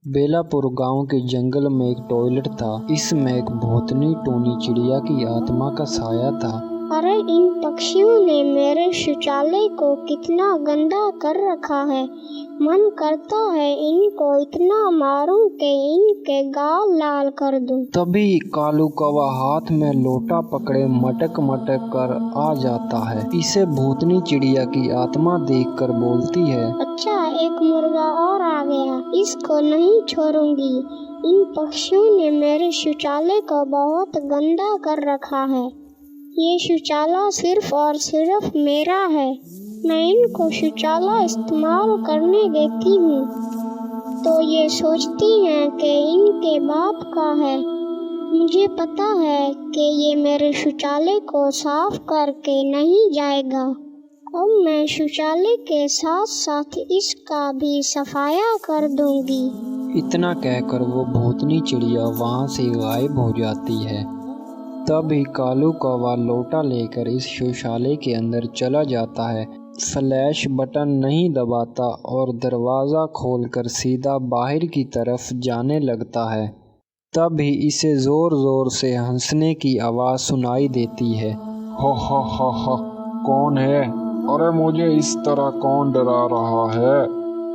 बेलापुर गांव के जंगल में एक टॉयलेट था। इसमें एक भूतनी टूनी चिड़िया की आत्मा का साया था। अरे इन पक्षियों ने मेरे शौचालय को कितना गंदा कर रखा है। मन करता है इनको इतना मारूं कि इनके गाल लाल कर दूं। तभी कालू कौवा हाथ में लोटा पकड़े मटक मटक कर आ जाता है। इसे भूतनी चिड़िया की आत्मा देखकर बोलती है, अच्छा एक मुर्गा और आ गया, इसको नहीं छोड़ूंगी। इन पक्षियों ने मेरे शौचालय को बहुत गंदा कर रखा है। ये शौचालय सिर्फ और सिर्फ मेरा है। मैं इनको शौचालय इस्तेमाल करने देती हूँ तो ये सोचती हैं कि इनके बाप का है। मुझे पता है कि ये मेरे शौचालय को साफ करके नहीं जाएगा। अब मैं शौचालय के साथ साथ इसका भी सफाया कर दूंगी। इतना कहकर वो भूतनी चिड़िया वहाँ से गायब हो जाती है। तभी कालू कौवा लोटा लेकर इस शौचालय के अंदर चला जाता है। फ्लैश बटन नहीं दबाता और दरवाज़ा खोलकर सीधा बाहर की तरफ जाने लगता है। तभी इसे ज़ोर ज़ोर से हंसने की आवाज़ सुनाई देती है। हा हा हा हा, कौन है? अरे मुझे इस तरह कौन डरा रहा है?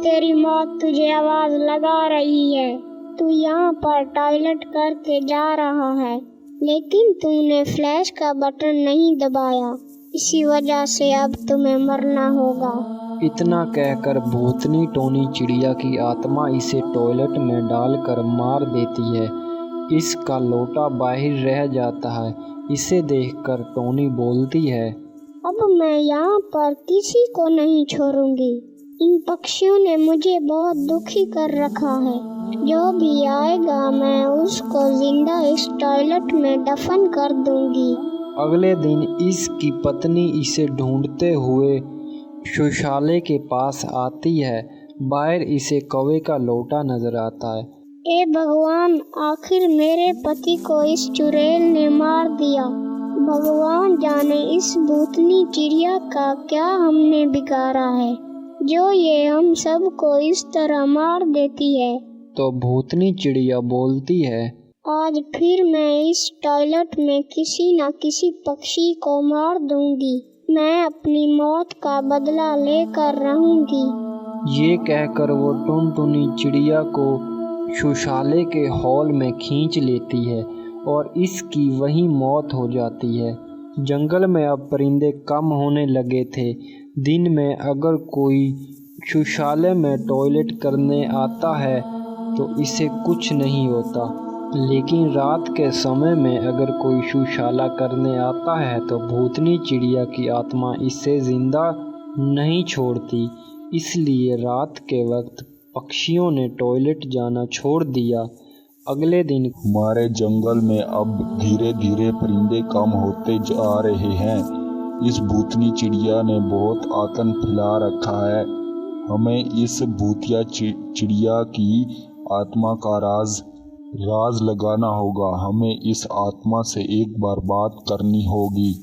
तेरी मौत तुझे आवाज लगा रही है। तू यहाँ पर टॉयलेट करके जा रहा है, लेकिन तूने फ्लैश का बटन नहीं दबाया, इसी वजह से अब तुम्हें मरना होगा। इतना कहकर भूतनी टोनी चिड़िया की आत्मा इसे टॉयलेट में डालकर मार देती है। इसका लोटा बाहर रह जाता है। इसे देखकर टोनी बोलती है, अब मैं यहाँ पर किसी को नहीं छोड़ूंगी। इन पक्षियों ने मुझे बहुत दुखी कर रखा है। जो भी आएगा मैं उसको जिंदा इस टॉयलेट में दफन कर दूंगी। अगले दिन इसकी पत्नी इसे ढूंढते हुए शौचालय के पास आती है। बाहर इसे कौवे का लोटा नजर आता है। ए भगवान, आखिर मेरे पति को इस चुड़ैल ने मार दिया। भगवान जाने इस भूतनी चिड़िया का क्या हमने बिगाड़ा है जो ये हम सबको इस तरह मार देती है। तो भूतनी चिड़िया बोलती है, आज फिर मैं इस टॉयलेट में किसी न किसी पक्षी को मार दूंगी। मैं अपनी मौत का बदला लेकर रहूंगी। ये कहकर वो टुनटुनी चिड़िया को शौचालय के हॉल में खींच लेती है और इसकी वहीं मौत हो जाती है। जंगल में अब परिंदे कम होने लगे थे। दिन में अगर कोई शौचालय में टॉयलेट करने आता है तो इसे कुछ नहीं होता, लेकिन रात के समय में अगर कोई शौचालय करने आता है तो भूतनी चिड़िया की आत्मा इसे जिंदा नहीं छोड़ती। इसलिए रात के वक्त पक्षियों ने टॉयलेट जाना छोड़ दिया। अगले दिन हमारे जंगल में अब धीरे धीरे परिंदे कम होते जा रहे हैं। इस भूतनी चिड़िया ने बहुत आतंक फैला रखा है। हमें इस भूतिया चिड़िया की आत्मा का राज लगाना होगा। हमें इस आत्मा से एक बार बात करनी होगी।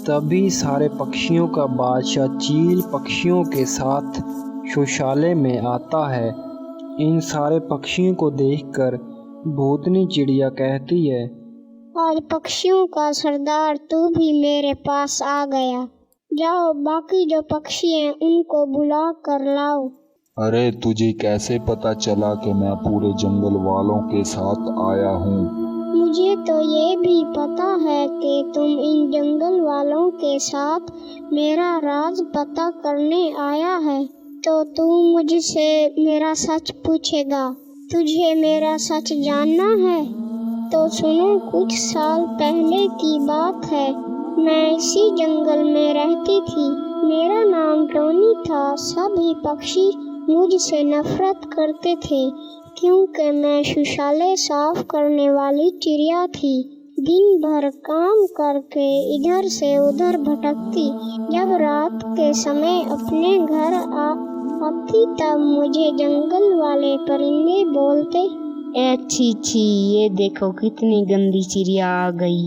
तभी सारे पक्षियों का बादशाह चील पक्षियों के साथ शौचालय में आता है। इन सारे पक्षियों को देखकर भूतनी चिड़िया कहती है, आज पक्षियों का सरदार तू भी मेरे पास आ गया। जाओ बाकी जो पक्षी हैं उनको बुला कर लाओ। अरे तुझे कैसे पता चला कि मैं पूरे जंगल वालों के साथ आया हूँ? मुझे तो ये भी पता है कि तुम इन जंगल वालों के साथ मेरा राज पता करने आया है, तो तू मुझसे मेरा सच पूछेगा। तुझे मेरा सच जानना है तो सुनो, कुछ साल पहले की बात है। मैं इसी जंगल में रहती थी। मेरा नाम टोनी था। सभी पक्षी मुझसे नफरत करते थे क्योंकि मैं शौचालय साफ करने वाली चिड़िया थी। दिन भर काम करके इधर से उधर भटकती। जब रात के समय अपने घर आती तब मुझे जंगल वाले परिंदे बोलते, ए छी छी, ये देखो कितनी गंदी चिड़िया आ गई।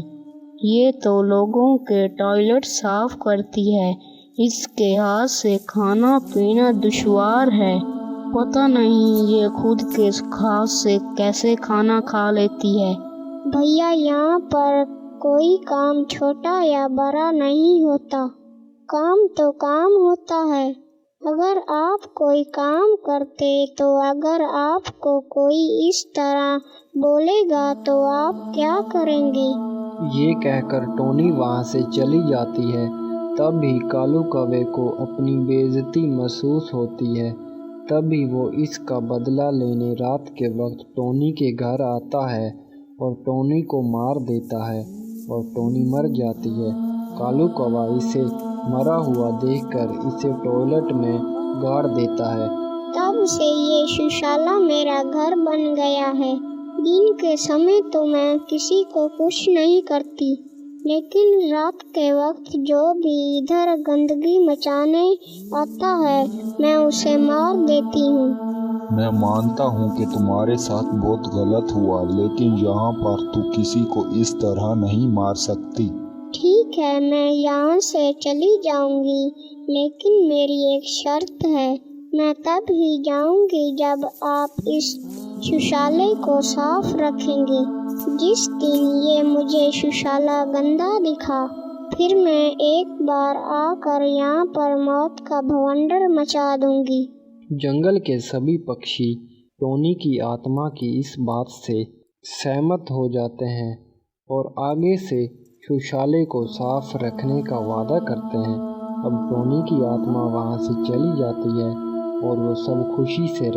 ये तो लोगों के टॉयलेट साफ करती है। इसके हाथ से खाना पीना दुश्वार है। पता नहीं ये खुद के घास से कैसे खाना खा लेती है। भैया, यहाँ पर कोई काम छोटा या बड़ा नहीं होता, काम तो काम होता है। अगर आप कोई काम करते तो अगर आपको कोई इस तरह बोलेगा तो आप क्या करेंगे? ये कहकर टोनी वहाँ से चली जाती है। तब भी कालू कौवे को अपनी बेइज्जती महसूस होती है। तभी वो इसका बदला लेने रात के वक्त टोनी के घर आता है और टोनी को मार देता है और टोनी मर जाती है। कालू कौवा इसे मरा हुआ देखकर इसे टॉयलेट में गाड़ देता है। तब से ये शुशाला मेरा घर बन गया है। दिन के समय तो मैं किसी को कुछ नहीं करती, लेकिन रात के वक्त जो भी इधर गंदगी मचाने आता है मैं उसे मार देती हूँ। मैं मानता हूँ कि तुम्हारे साथ बहुत गलत हुआ, लेकिन यहाँ पर तू किसी को इस तरह नहीं मार सकती। ठीक है, मैं यहाँ से चली जाऊंगी, लेकिन मेरी एक शर्त है। मैं तब ही जाऊंगी जब आप इस शुशाले को साफ रखेंगे। जिस दिन ये मुझे शुशाला गंदा दिखा, फिर मैं एक बार आकर यहाँ पर मौत का भवंडर मचा दूंगी। जंगल के सभी पक्षी टोनी की आत्मा की इस बात से सहमत हो जाते हैं और आगे से शुशाले को साफ रखने का वादा करते हैं। अब टोनी की आत्मा वहाँ से चली जाती है और वो सब खुशी से